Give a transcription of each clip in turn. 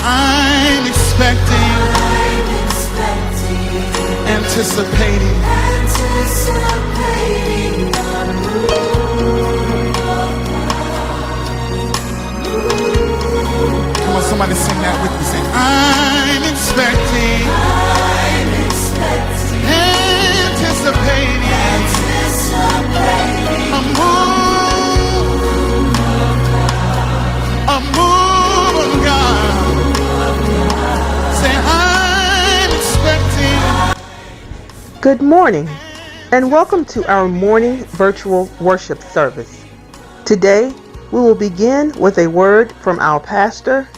I'm expecting, anticipating the move of God. Come on, somebody sing that with me. Say, I'm expecting, anticipating a move of God. Say, I'm expecting. Good morning, and welcome to our morning virtual worship service. Today, we will begin with a word from our pastor,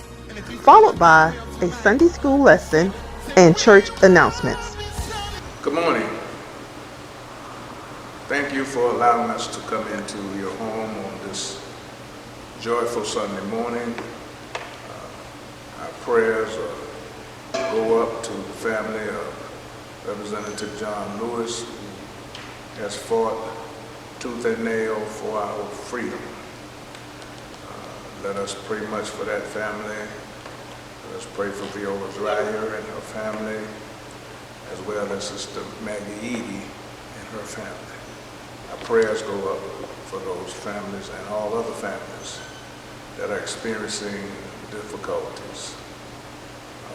followed by a Sunday school lesson and church announcements. Good morning. Thank you for allowing us to come into your home on this joyful Sunday morning. Our prayers go up to the family of Representative John Lewis, who has fought tooth and nail for our freedom. Let us pray much for that family. Let us pray for Viola Dreyer and her family, as well as Sister Maggie Edie and her family. Our prayers go up for those families and all other families that are experiencing difficulties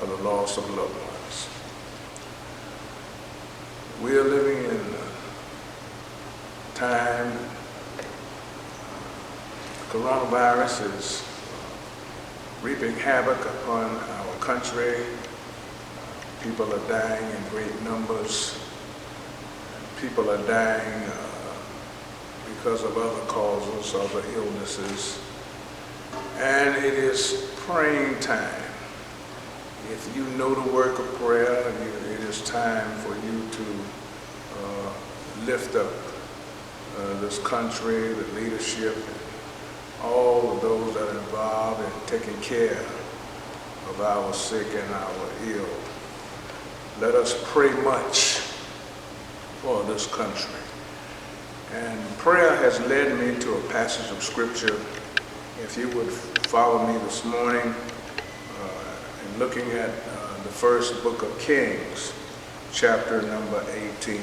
or the loss of loved ones. We are living in a time, coronavirus is reaping havoc upon our country. People are dying in great numbers. People are dying because of other causes, other illnesses. And it is praying time. If you know the work of prayer, it is time for you to lift up this country, the leadership, all of those that are involved in taking care of our sick and our ill. Let us pray much for this country. And prayer has led me to a passage of scripture. If you would follow me this morning in looking at the first book of Kings, chapter number 18.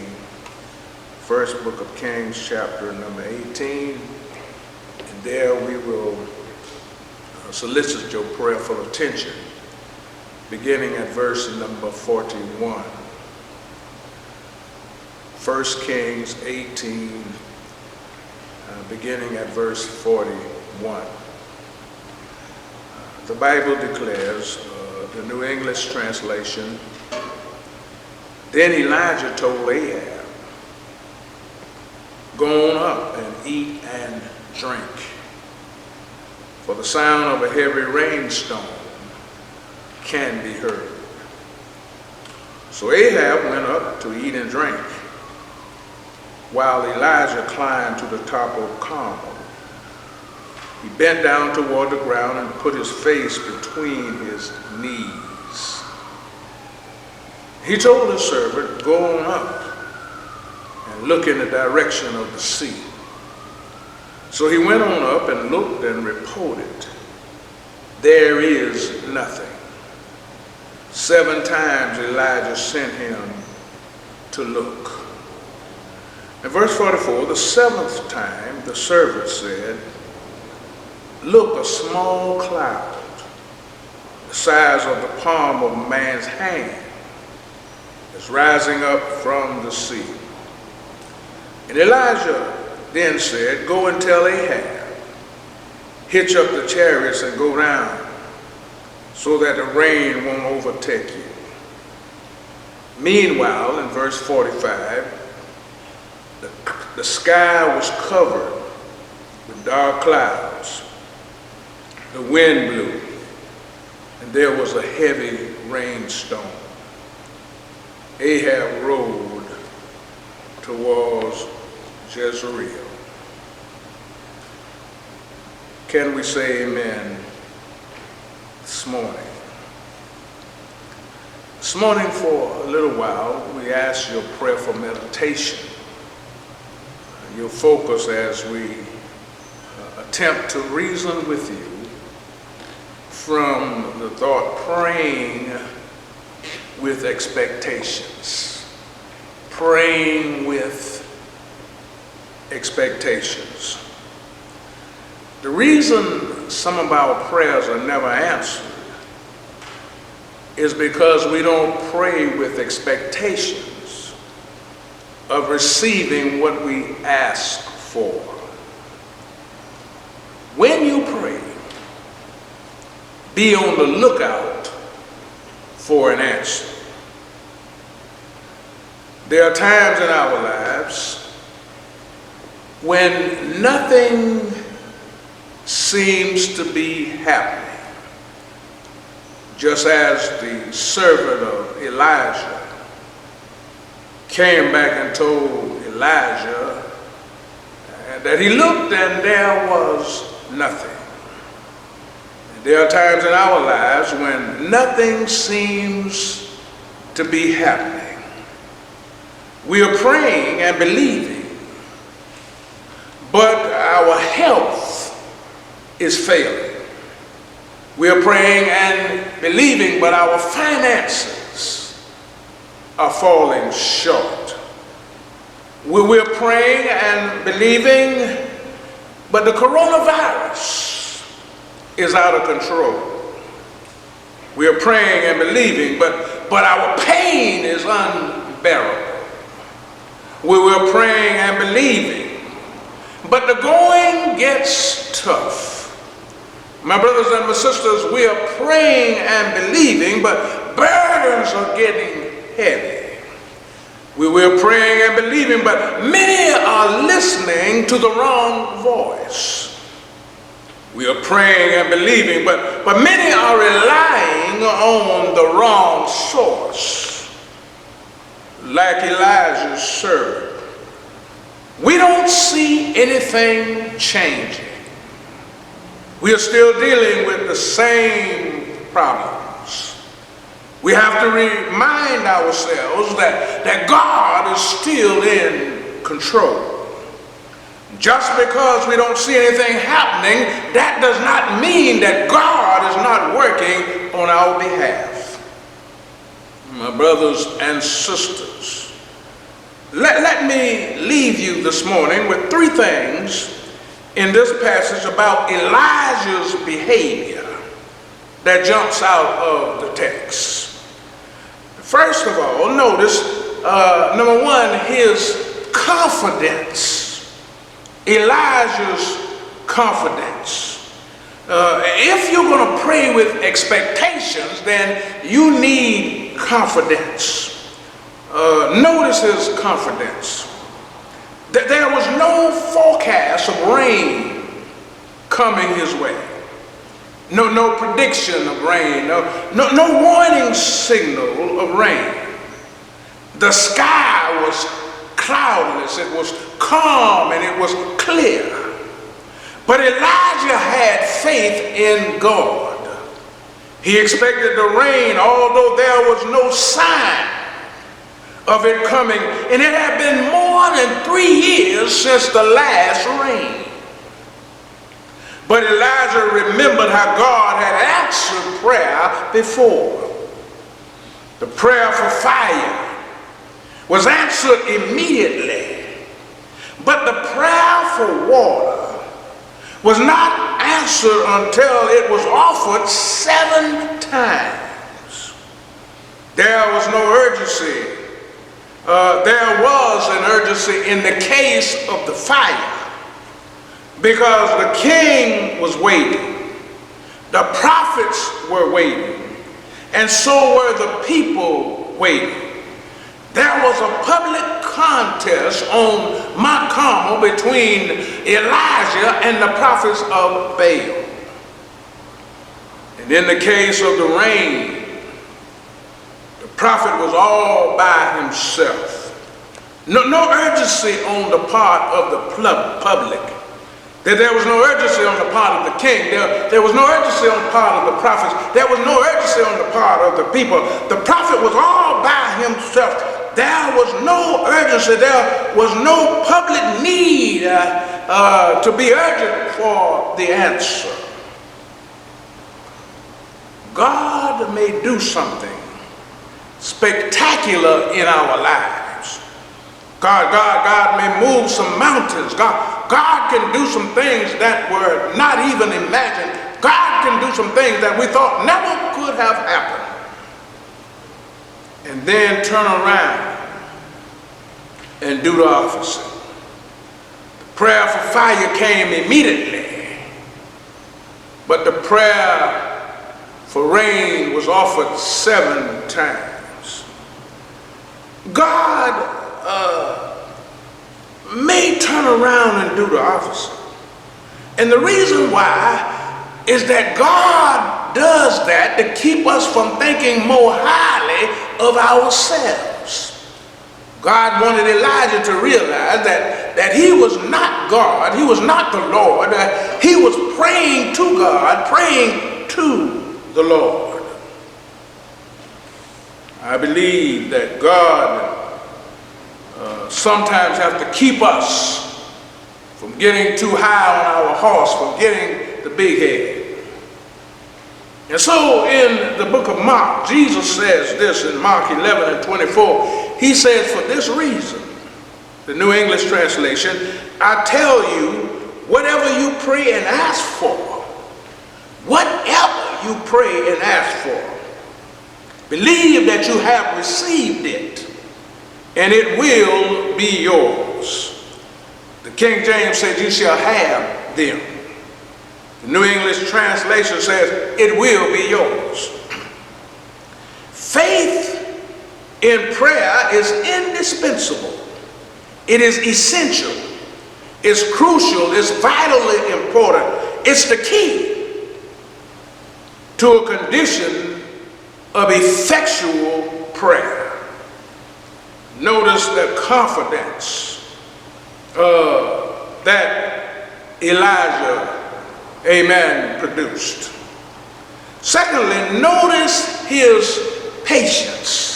First book of Kings, chapter number 18. And there we will solicit your prayerful attention, beginning at verse number 41. 1 Kings 18, beginning at verse 41. The Bible declares, the New English translation, then Elijah told Ahab, go on up and eat and drink, for the sound of a heavy rainstorm can be heard. So Ahab went up to eat and drink, while Elijah climbed to the top of Carmel. He bent down toward the ground and put his face between his knees. He told his servant, go on up and look in the direction of the sea. So he went on up and looked and reported, there is nothing. 7 times Elijah sent him to look. In verse 44, the 7th time the servant said, look, a small cloud, the size of the palm of a man's hand, is rising up from the sea. And Elijah then said, go and tell Ahab, hitch up the chariots and go down, so that the rain won't overtake you. Meanwhile, in verse 45, the sky was covered with dark clouds. The wind blew, and there was a heavy rainstorm. Ahab rode towards Jezreel. Can we say amen this morning? This morning, for a little while, we ask your prayerful meditation, your focus as we attempt to reason with you from the thought praying with expectations. Praying with expectations. The reason some of our prayers are never answered is because we don't pray with expectations of receiving what we ask for. When you pray, be on the lookout for an answer. There are times in our lives when nothing seems to be happening. Just as the servant of Elijah came back and told Elijah that he looked and there was nothing. There are times in our lives when nothing seems to be happening. We are praying and believing, but our health is failing. We are praying and believing, but our finances are falling short. We're praying and believing, but the coronavirus is out of control. We are praying and believing, but our pain is unbearable. We were praying and believing, but the going gets tough. My brothers and my sisters, we are praying and believing, but burdens are getting heavy. We were praying and believing, but many are listening to the wrong voice. We are praying and believing, but many are relying on the wrong source. Like Elijah's servant, we don't see anything changing. We are still dealing with the same problems. We have to remind ourselves that God is still in control. Just because we don't see anything happening, that does not mean that God is not working on our behalf. My brothers and sisters, let me leave you this morning with three things in this passage about Elijah's behavior that jumps out of the text. First of all, notice, number one, his confidence. Elijah's confidence. If you're going to pray with expectations, then you need confidence. Notice his confidence. There was no forecast of rain coming his way. No prediction of rain. No warning signal of rain. The sky was cloudless. It was calm and it was clear. But Elijah had faith in God. He expected the rain, although there was no sign of it coming, and it had been more than 3 years since the last rain. But Elijah remembered how God had answered prayer before. The prayer for fire was answered immediately, but the prayer for water was not answered until it was offered 7 times. There was no urgency. There was an urgency in the case of the fire because the king was waiting, the prophets were waiting, and so were the people waiting. There was a public contest on Mount Carmel between Elijah and the prophets of Baal. And in the case of the rain, the prophet was all by himself. No urgency on the part of the public. There was no urgency on the part of the king. There was no urgency on the part of the prophets. There was no urgency on the part of the people. The prophet was all by himself. There was no urgency. There was no public need to be urgent for the answer. God may do something spectacular in our lives. God may move some mountains. God can do some things that were not even imagined. God can do some things that we thought never could have happened. And then turn around and do the opposite. The prayer for fire came immediately, but the prayer for rain was offered 7 times. God may turn around and do the opposite. And the reason why is that God does that to keep us from thinking more highly of ourselves. God wanted Elijah to realize that he was not God, he was not the Lord, he was praying to God, praying to the Lord. I believe that God sometimes has to keep us from getting too high on our horse, from getting the big head. And so in the book of Mark, Jesus says this in Mark 11:24. He says, for this reason, the New English translation, I tell you, whatever you pray and ask for, whatever you pray and ask for, believe that you have received it, and it will be yours. The King James says, you shall have them. The New English translation says, it will be yours. Faith in prayer is indispensable. It is essential. It's crucial. It's vitally important. It's the key to a condition of effectual prayer. Notice the confidence that Elijah, amen, produced. Secondly, notice his patience.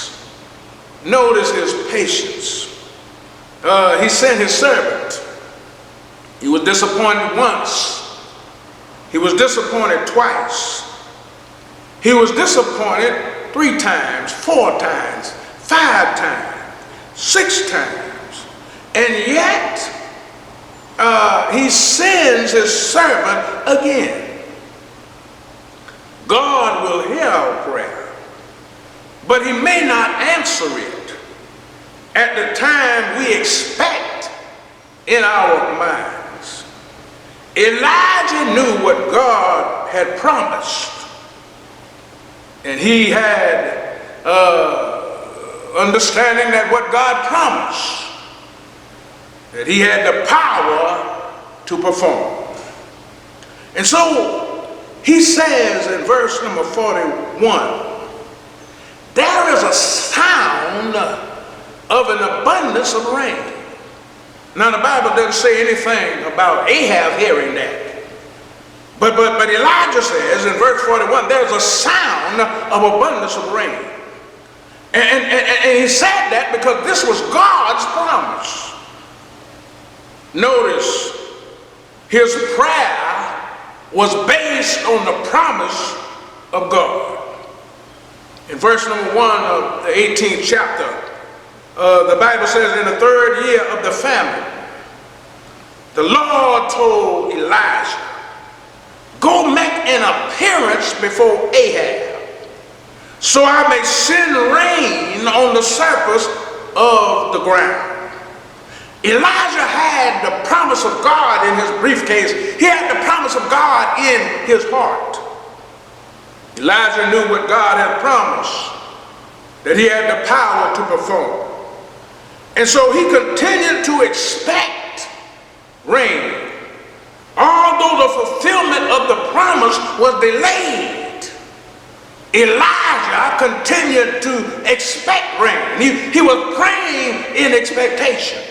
Notice his patience. He sent his servant. He was disappointed once. He was disappointed twice. He was disappointed 3 times, 4 times, 5 times, 6 times. And yet, he sends his servant again. God will hear our prayer, but he may not answer it at the time we expect in our minds. Elijah knew what God had promised, and he had understanding that what God promised, that he had the power to perform. And so he says in verse number 41, there is a sound of an abundance of rain. Now the Bible doesn't say anything about Ahab hearing that. But Elijah says in verse 41, there's a sound of abundance of rain. And he said that because this was God's promise. Notice his prayer was based on the promise of God. In verse number 1 of the 18th chapter, the Bible says, in the 3rd year of the famine, the Lord told Elijah, go make an appearance before Ahab, so I may send rain on the surface of the ground. Elijah had the promise of God in his briefcase. He had the promise of God in his heart. Elijah knew what God had promised, that he had the power to perform. And so he continued to expect rain. Although the fulfillment of the promise was delayed, Elijah continued to expect rain. He was praying in expectation.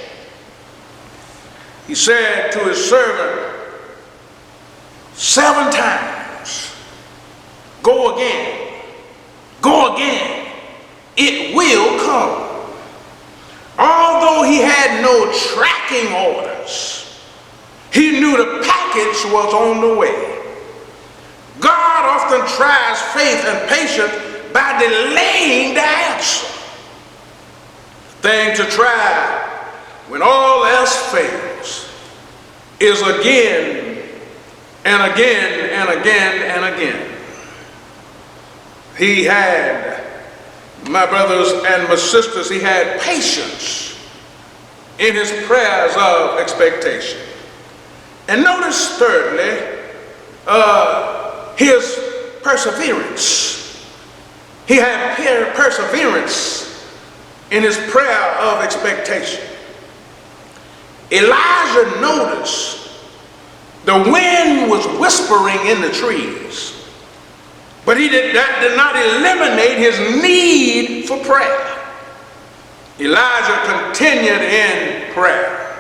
He said to his servant 7 times, go again, it will come. Although he had no tracking orders, he knew the package was on the way. God God often tries faith and patience by delaying the answer. The thing to try when all else fails is again and again and again and again. He had, my brothers and my sisters, he had patience in his prayers of expectation. And notice thirdly, his perseverance. He had perseverance in his prayer of expectation. Elijah noticed the wind was whispering in the trees, but that did not eliminate his need for prayer. Elijah continued in prayer.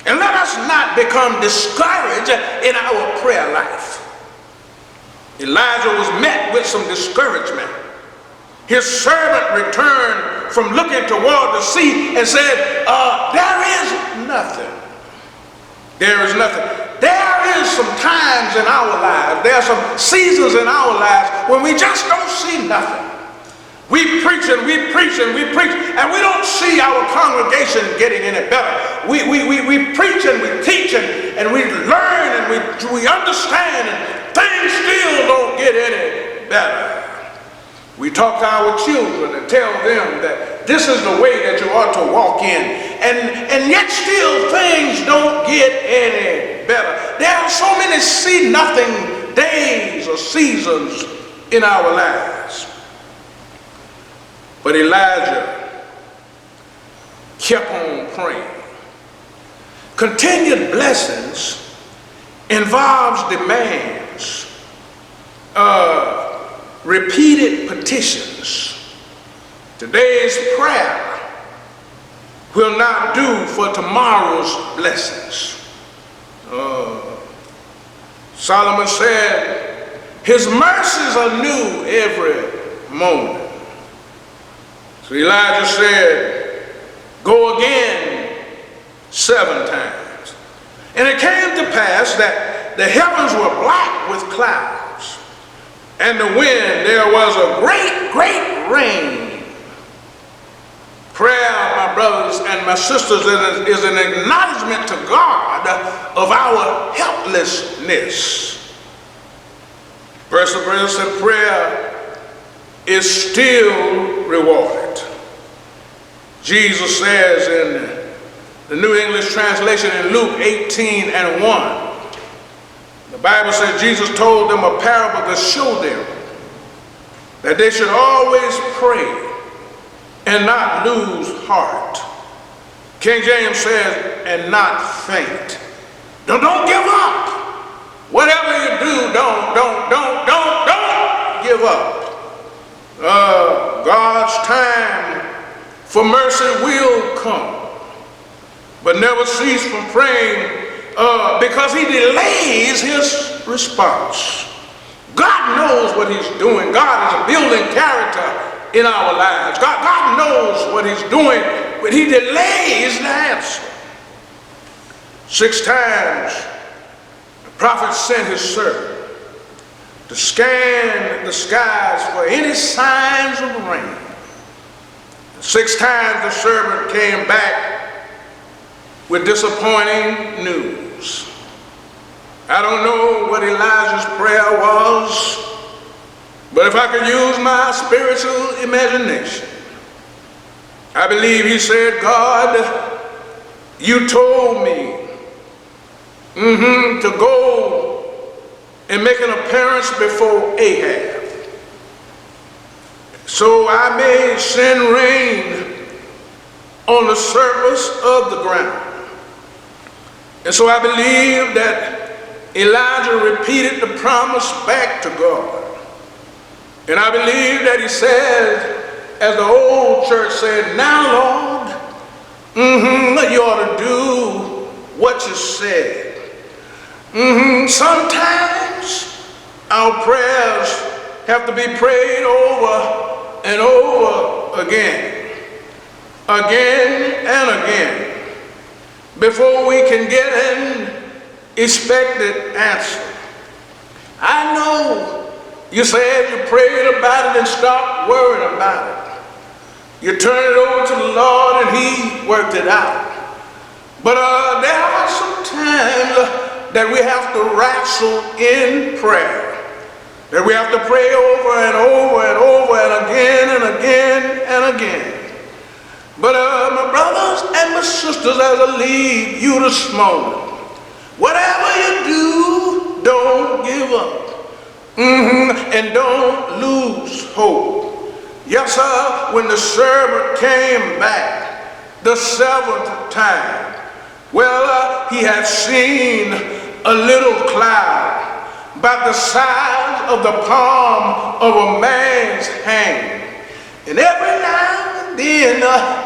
And let us not become discouraged in our prayer life. Elijah was met with some discouragement. His servant returned from looking toward the sea and said, there is nothing. There is nothing. There is some times in our lives, there are some seasons in our lives when we just don't see nothing. We preach and we preach and we preach, and we don't see our congregation getting any better. We preach and we teach and we learn and we understand, and things still don't get any better. We talk to our children and tell them that this is the way that you ought to walk in, and yet still things don't get any better. There are so many see-nothing days or seasons in our lives. But Elijah kept on praying. Continued blessings involves demands, repeated petitions. Today's prayer will not do for tomorrow's blessings. Solomon said, his mercies are new every morning. So Elijah said, go again 7 times. And it came to pass that the heavens were black with clouds, and the wind, there was a great, great rain. Prayer, my brothers and my sisters, is an acknowledgement to God of our helplessness. Perseverance in prayer is still rewarded. Jesus says in the New English translation in Luke 18:1, the Bible says Jesus told them a parable to show them that they should always pray and not lose heart. King James says, and not faint. Don't give up. Whatever you do, don't give up. God's time for mercy will come, but never cease from praying because he delays his response. God knows what he's doing. God is building character in our lives. God knows what he's doing, but he delays the answer. 6 times the prophet sent his servant to scan the skies for any signs of rain. 6 times the servant came back with disappointing news. I don't know what Elijah's prayer was, but if I could use my spiritual imagination, I believe he said, God, you told me to go and make an appearance before Ahab, so I may send rain on the surface of the ground. And so I believe that Elijah repeated the promise back to God. And I believe that he said, as the old church said, now Lord, you ought to do what you said. Sometimes our prayers have to be prayed over and over again and again, before we can get an expected answer. I know You said you prayed about it and stopped worrying about it. You turned it over to the Lord and He worked it out. But there are some times that we have to wrestle in prayer. That we have to pray over and over and over and again and again and again. But my brothers and my sisters, as I leave you this morning, whatever you do, don't give up. And don't lose hope. Yes, sir, when the servant came back the seventh time, well, he had seen a little cloud about the size of the palm of a man's hand. And every now and then,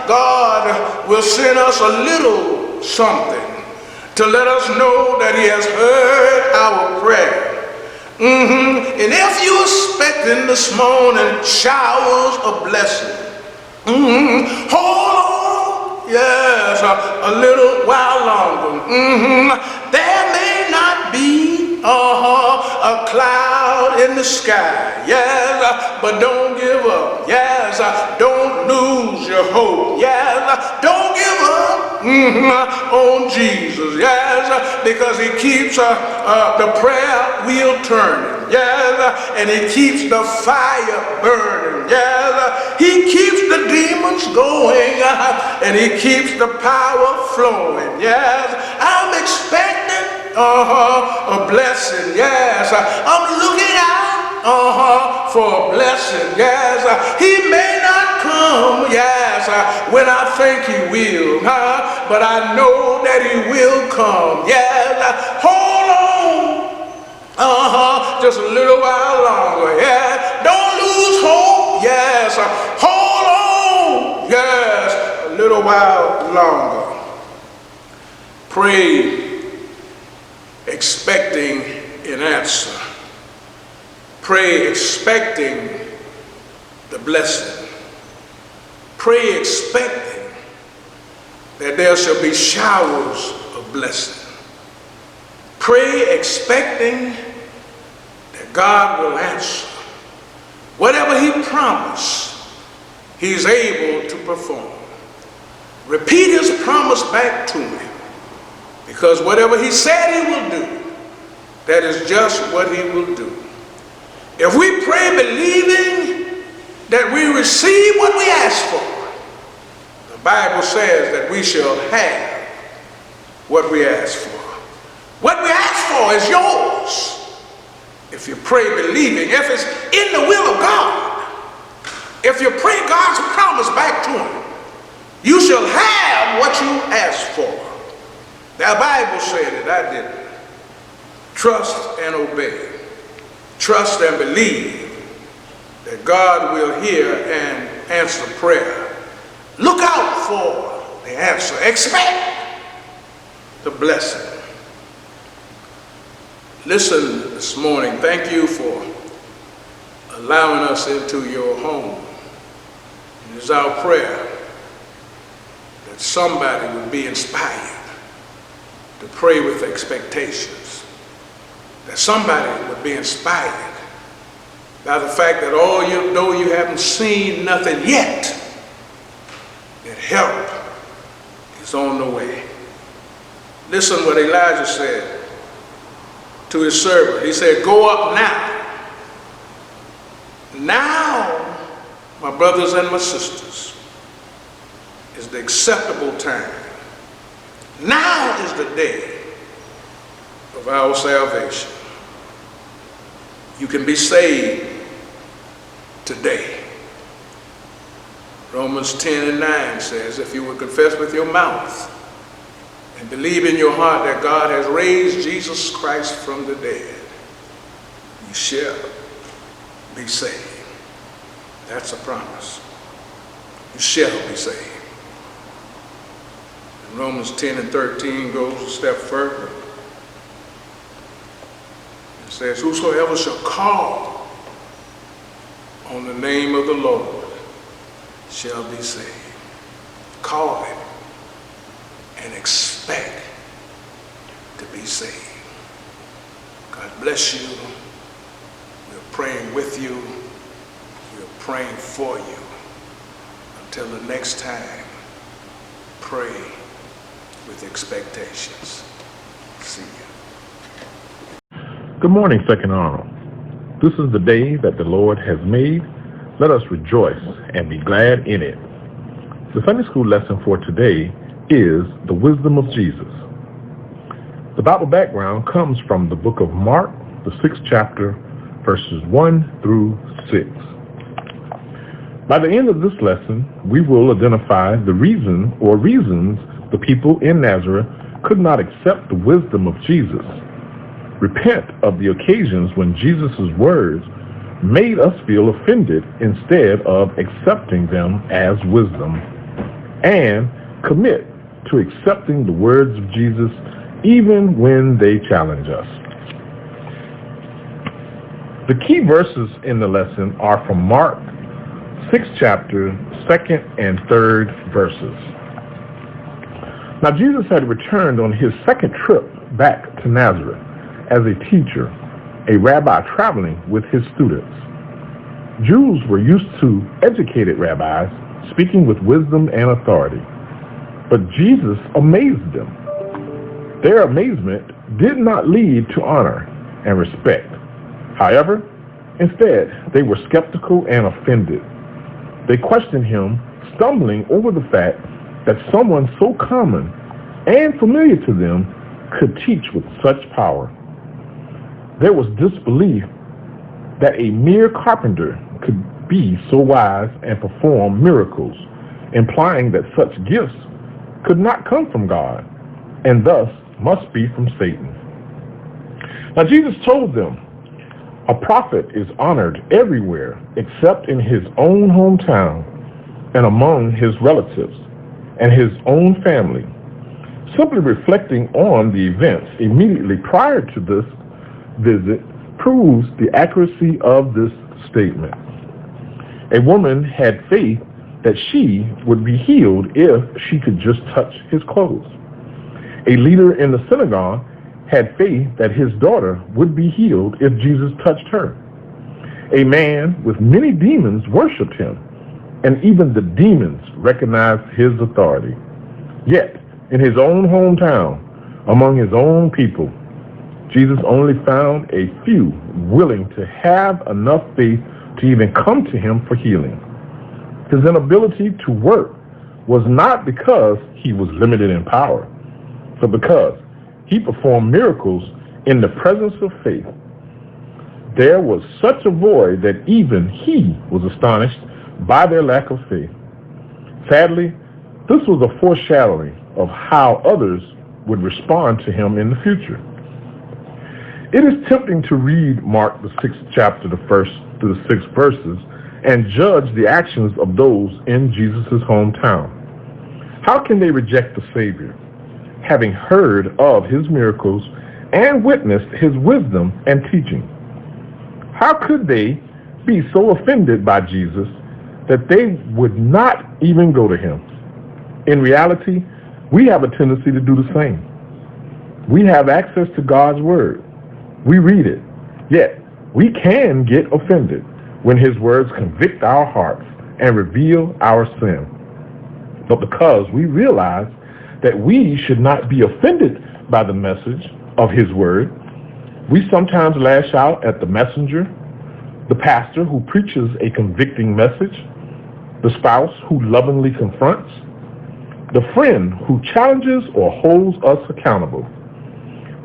God will send us a little something to let us know that He has heard our prayer. And if you're expecting this morning showers of blessing, hold on, yes, a little while longer. There may not be a cloud in the sky, yes, but don't give up, yes, don't lose your hope, yes, don't give up on Jesus, yes, because He keeps the prayer wheel turning, yes, and He keeps the fire burning, yes, He keeps the demons going, and He keeps the power flowing, yes. I'm expecting a blessing, yes. I'm looking out for a blessing, yes. He may not come, yes, when I think He will, but I know that He will come, yes. Hold on, just a little while longer, yes. Don't lose hope, yes. Hold on, yes, a little while longer. Pray expecting an answer. Pray expecting the blessing. Pray expecting that there shall be showers of blessing. Pray expecting that God will answer. Whatever He promised, He's able to perform. Repeat His promise back to Him. Because whatever He said He will do, that is just what He will do. If we pray believing that we receive what we ask for, the Bible says that we shall have what we ask for. What we ask for is yours. If you pray believing, if it's in the will of God, if you pray God's promise back to Him, you shall have what you ask for. The Bible said it, I didn't. Trust and obey. Trust and believe that God will hear and answer prayer. Look out for the answer. Expect the blessing. Listen this morning. Thank you for allowing us into your home. It is our prayer that somebody would be inspired to pray with expectations, that somebody would be inspired by the fact that though you haven't seen nothing yet, that help is on the way. Listen what Elijah said to his servant. He said, go up now. Now, my brothers and my sisters, is the acceptable time. Now is the day of our salvation. You can be saved today. Romans 10:9 says, if you will confess with your mouth and believe in your heart that God has raised Jesus Christ from the dead, you shall be saved. That's a promise. You shall be saved. Romans 10:13 goes a step further. It says, whosoever shall call on the name of the Lord shall be saved. Call Him and expect to be saved. God bless you. We're praying with you. We're praying for you. Until the next time, pray with expectations. See you. Good morning, Second Arnold. This is the day that the Lord has made. Let us rejoice and be glad in it. The Sunday school lesson for today is the wisdom of Jesus. The Bible background comes from the book of Mark, the 6th chapter, verses 1 through 6. By the end of this lesson, we will identify the reason or reasons the people in Nazareth could not accept the wisdom of Jesus, repent of the occasions when Jesus' words made us feel offended instead of accepting them as wisdom, and commit to accepting the words of Jesus even when they challenge us. The key verses in the lesson are from Mark 6th chapter, 2nd and 3rd verses. Now Jesus had returned on his second trip back to Nazareth as a teacher, a rabbi traveling with his students. Jews were used to educated rabbis speaking with wisdom and authority, but Jesus amazed them. Their amazement did not lead to honor and respect. However, instead, they were skeptical and offended. They questioned him, stumbling over the fact that someone so common and familiar to them could teach with such power. There was disbelief that a mere carpenter could be so wise and perform miracles, implying that such gifts could not come from God, and thus must be from Satan. Now Jesus told them, a prophet is honored everywhere except in his own hometown and among his relatives and his own family. Simply reflecting on the events immediately prior to this visit proves the accuracy of this statement. A woman had faith that she would be healed if she could just touch his clothes. A leader in the synagogue had faith that his daughter would be healed if Jesus touched her. A man with many demons worshipped him, and even the demons recognized his authority. Yet, in his own hometown, among his own people, Jesus only found a few willing to have enough faith to even come to him for healing. His inability to work was not because he was limited in power, but because he performed miracles in the presence of faith. There was such a void that even he was astonished by their lack of faith. Sadly, this was a foreshadowing of how others would respond to him in the future. It is tempting to read Mark, the 6th chapter, the 1st through the 6th verses, and judge the actions of those in Jesus' hometown. How can they reject the Savior, having heard of his miracles and witnessed his wisdom and teaching? How could they be so offended by Jesus that they would not even go to him? In reality, we have a tendency to do the same. We have access to God's word. We read it, yet we can get offended when his words convict our hearts and reveal our sin. But because we realize that we should not be offended by the message of his word, we sometimes lash out at the messenger, the pastor who preaches a convicting message, the spouse who lovingly confronts, the friend who challenges or holds us accountable.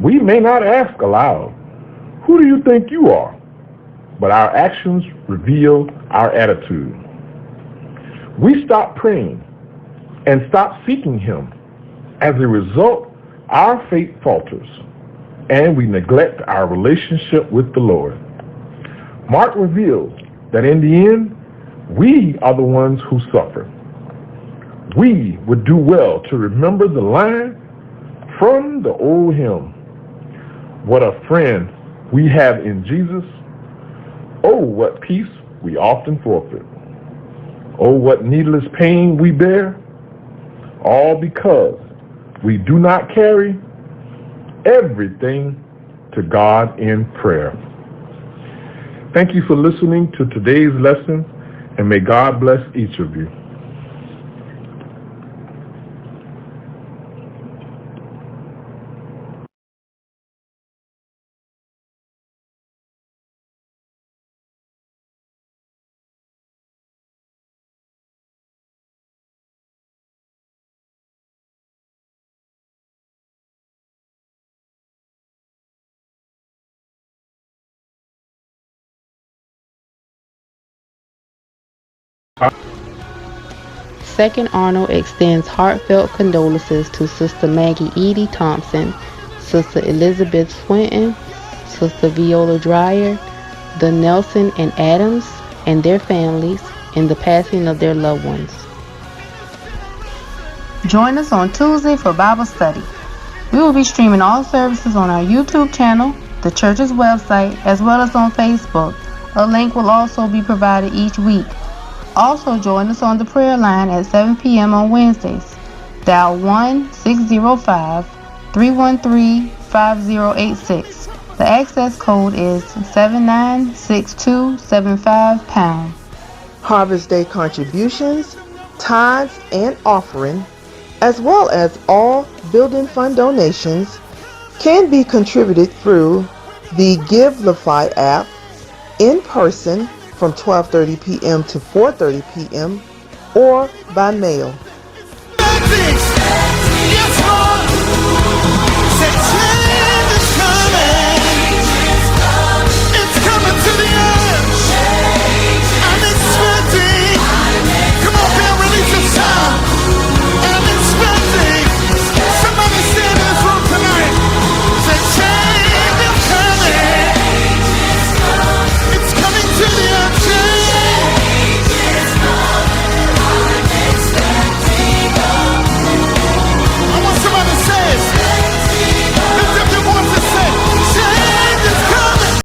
We may not ask aloud, "Who do you think you are?" But our actions reveal our attitude. We stop praying and stop seeking him. As a result, our faith falters, and we neglect our relationship with the Lord. Mark reveals that in the end, we are the ones who suffer. We would do well to remember the line from the old hymn, "What a friend we have in Jesus. Oh, what peace we often forfeit. Oh, what needless pain we bear, all because we do not carry everything to God in prayer." Thank you for listening to today's lesson, and may God bless each of you. Second Arnold extends heartfelt condolences to Sister Maggie Edie Thompson, Sister Elizabeth Swinton, Sister Viola Dreyer, the Nelson and Adams, and their families in the passing of their loved ones. Join us on Tuesday for Bible study. We will be streaming all services on our YouTube channel, the church's website, as well as on Facebook. A link will also be provided each week. Also join us on the prayer line at 7 p.m. on Wednesdays. Dial 1-605-313-5086. The access code is 796275#. Harvest Day contributions, tithes, and offering, as well as all building fund donations, can be contributed through the GiveLify app, in person from 12:30 p.m. to 4:30 p.m. or by mail. Yes,